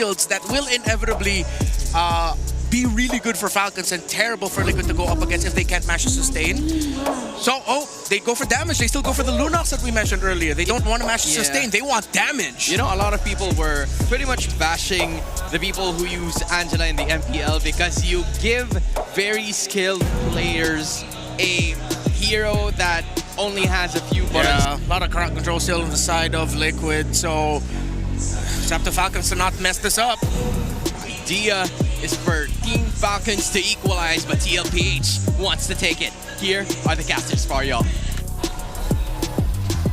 shields that will inevitably be really good for Falcons and terrible for Liquid to go up against if they can't match the sustain. So, they go for damage. They still go for the Lunox that we mentioned earlier. They don't want to match the sustain. They want damage. You know, a lot of people were pretty much bashing the people who use Angela in the MPL because you give very skilled players a hero that only has a few buttons. Yeah, a lot of crowd control still on the side of Liquid, so it's up to Falcons to not mess this up. Idea is for Team Falcons to equalize, but Tlph wants to take it. Here are the casters for y'all.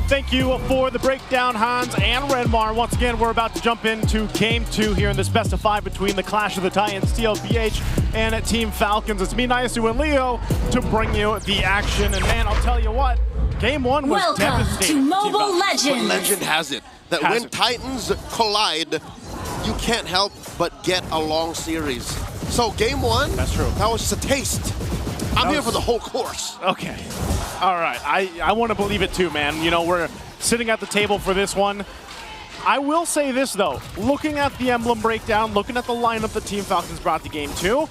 Thank you for the breakdown, Hans and Renmar. Once again, we're about to jump into Game 2 here in this best of 5 between the Clash of the Titans, Tlph, and Team Falcons. It's me, Nyasu, and Leo to bring you the action. And man, I'll tell you what, Game 1 was devastating. Welcome to Mobile Legends. But legend has it that when Titans collide, you can't help but get a long series. So Game 1, that's true. That was just a taste. I'm here for the whole course. Okay. All right. I want to believe it too, man. You know, we're sitting at the table for this one. I will say this, though. Looking at the emblem breakdown, looking at the lineup that Team Falcons brought to Game 2,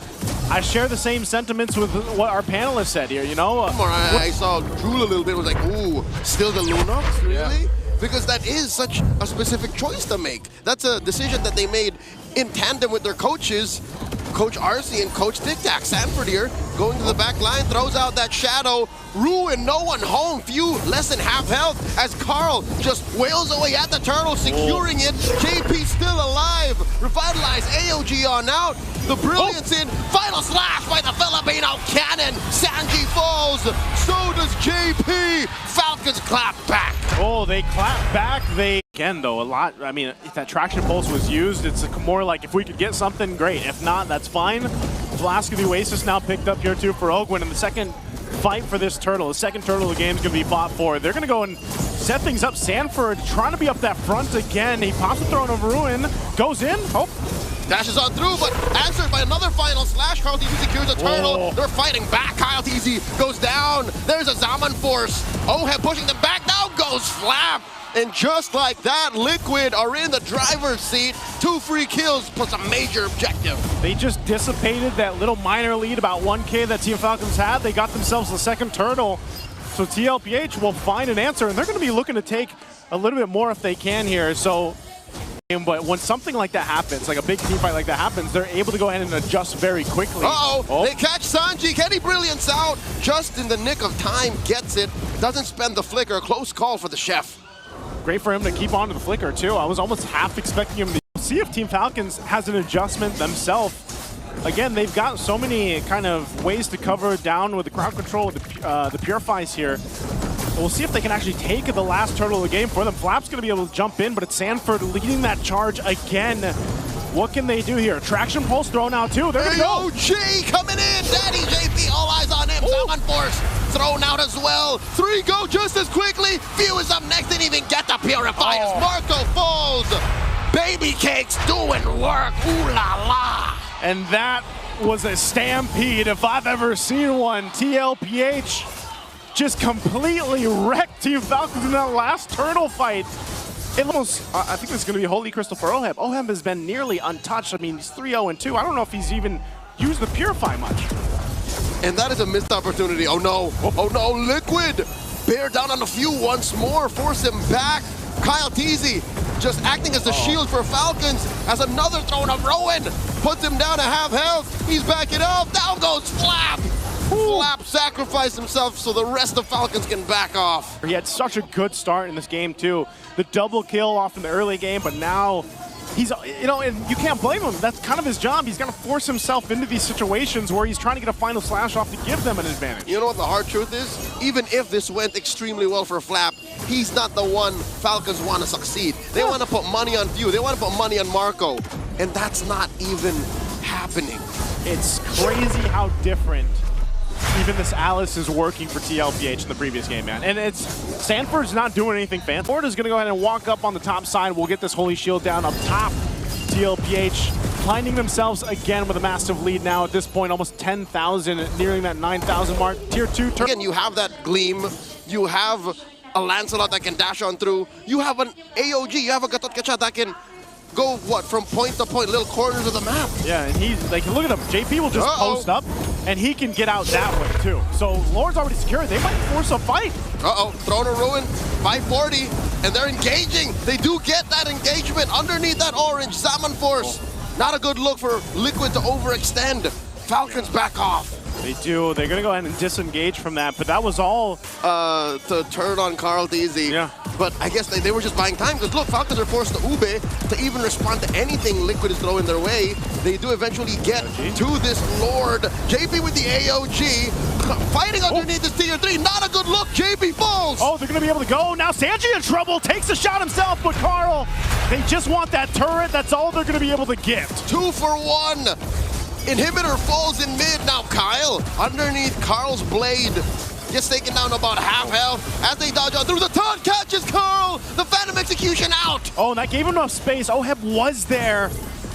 I share the same sentiments with what our panelists said here, you know? I saw drool a little bit, was like, ooh, still the Lunox, really? Yeah. Because that is such a specific choice to make. That's a decision that they made in tandem with their coaches, Coach RC and Coach Tic Tac. Sanford here going to the back line, throws out that shadow. Ruin, no one home, few less than half health as Carl just wails away at the turtle, securing it. JP still alive. Revitalize AOG on out. The brilliance in final slash by the Filipino cannon. Sanji falls. So does JP. Falcons clap back. Oh, they clap back. Again, though, a lot. I mean, if that traction pulse was used, it's more like if we could get something, great. If not, that's fine. Flask of the Oasis now picked up here too for Ogwin in the second fight for this turtle. The second turtle of the game is going to be fought for. They're going to go and set things up. Sanford trying to be up that front again. He pops a throw of Ruin. Goes in. Oh. Dashes on through, but answered by another final slash. Kyle TZ secures a turtle. Oh. They're fighting back. Kyle TZ goes down. There's a Zaman force. Oheb pushing them back. Now goes Flap. And just like that, Liquid are in the driver's seat. 2 free kills plus a major objective. They just dissipated that little minor lead, about 1K that Team Falcons had. They got themselves the second turtle. So Tlph will find an answer, and they're going to be looking to take a little bit more if they can here. So, but when something like that happens, like a big team fight like that happens, they're able to go ahead and adjust very quickly. Uh-oh, they catch Sanji. Kenny Brilliance out just in the nick of time, gets it. Doesn't spend the flicker. Close call for the chef. Great for him to keep on to the flicker, too. I was almost half expecting him to see if Team Falcons has an adjustment themselves. Again, they've got so many kind of ways to cover down with the crowd control, with the Purifies here. We'll see if they can actually take the last turtle of the game for them. Flap's going to be able to jump in, but it's Sanford leading that charge again. What can they do here? Traction pulse thrown out, too. They're going to go. AOG coming in. Daddy JP, all eyes on him. Zaman force thrown out as well. 3 go just as quickly. Few is up next. Didn't even get the Purifiers. Marco falls. Baby Cakes doing work. Ooh la la. And that was a stampede if I've ever seen one. Tlph just completely wrecked Team Falcons in that last turtle fight. It almost, I think this is going to be a Holy Crystal for Oheb. Oheb has been nearly untouched. I mean, he's 3-0-2. I don't know if he's even used the Purify much. And that is a missed opportunity. Oh no, oh no, Liquid. Bear down on a few once more, force him back. Kyle TZ just acting as a shield for Falcons as another thrown of Rowan. Puts him down to half health. He's backing up. Down goes Flap. Flap sacrificed himself so the rest of Falcons can back off. He had such a good start in this game too. The double kill off in the early game, but now he's, you know, and you can't blame him. That's kind of his job. He's got to force himself into these situations where he's trying to get a final slash off to give them an advantage. You know what the hard truth is? Even if this went extremely well for Flap, he's not the one Falcons want to succeed. They want to put money on Few. They want to put money on Marco. And that's not even happening. It's crazy how different even this Alice is working for Tlph in the previous game, man. And it's, Sanford's not doing anything fancy. Florida's gonna go ahead and walk up on the top side. We'll get this Holy Shield down up top. Tlph finding themselves again with a massive lead now at this point, almost 10,000, nearing that 9,000 mark. Tier 2 turn. Again, you have that Gleam. You have a Lancelot that can dash on through. You have an AOG. You have a Gatot Kacha that can go, what, from point to point, little corners of the map. Yeah, and he's like, look at him. JP will just post up, and he can get out that way too. So Lord's already secured. They might force a fight. Throne of Ruin, 540, and they're engaging. They do get that engagement underneath that orange. Salmon Force, not a good look for Liquid to overextend. Falcons back off. They do. They're going to go ahead and disengage from that, but that was all... To turn on Tlph. Yeah. But I guess they were just buying time, because look, Falcons are forced to Ube to even respond to anything Liquid is throwing their way. They do eventually get to this Lord. JP with the AOG, fighting underneath this tier 3. Not a good look. JP falls. Oh, they're going to be able to go. Now Sanji in trouble. Takes a shot himself, but Carl, they just want that turret. That's all they're going to be able to get. 2 for 1. Inhibitor falls in mid. Now Kyle, underneath Carl's blade, gets taken down to about half health as they dodge out through the taunt. Catches Carl. The Phantom Execution out. Oh, and that gave him enough space. Oheb was there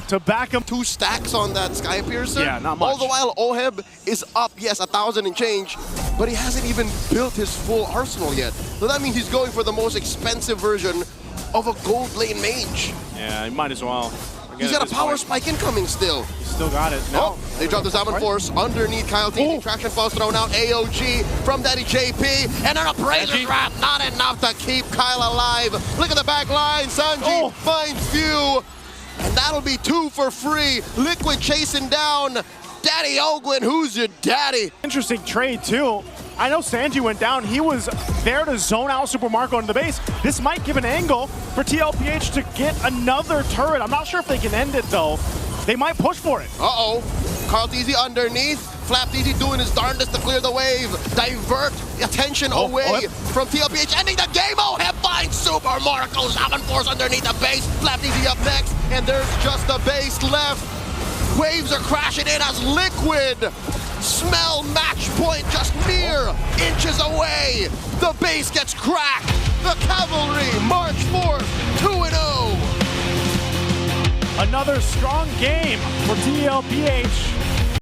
to back him. 2 stacks on that Sky Piercer. Yeah, not much. All the while, Oheb is up, yes, 1,000 and change, but he hasn't even built his full arsenal yet. So that means he's going for the most expensive version of a gold lane mage. Yeah, he might as well. He's got a power spike incoming still. He's still got it. No. Oh, they drop the Salmon Force underneath Kyle T. Traction falls thrown out. AOG from Daddy JP. And an Abrasive Wrap, not enough to keep Kyle alive. Look at the back line. Sanji finds Few. And that'll be 2 for free. Liquid chasing down Daddy Ogwin. Who's your daddy? Interesting trade, too. I know Sanji went down. He was there to zone out Super Marco into the base. This might give an angle for Tlph to get another turret. I'm not sure if they can end it, though. They might push for it. Carl TZ underneath. Flap TZ doing his darndest to clear the wave. Divert attention away from Tlph. Ending the game. Oheb finds Super Marco. Salmon Force underneath the base. Flap TZ up next. And there's just the base left. Waves are crashing in as Liquid smell match point just mere inches away. The base gets cracked. The Cavalry march forth 2-0. Another strong game for Tlph.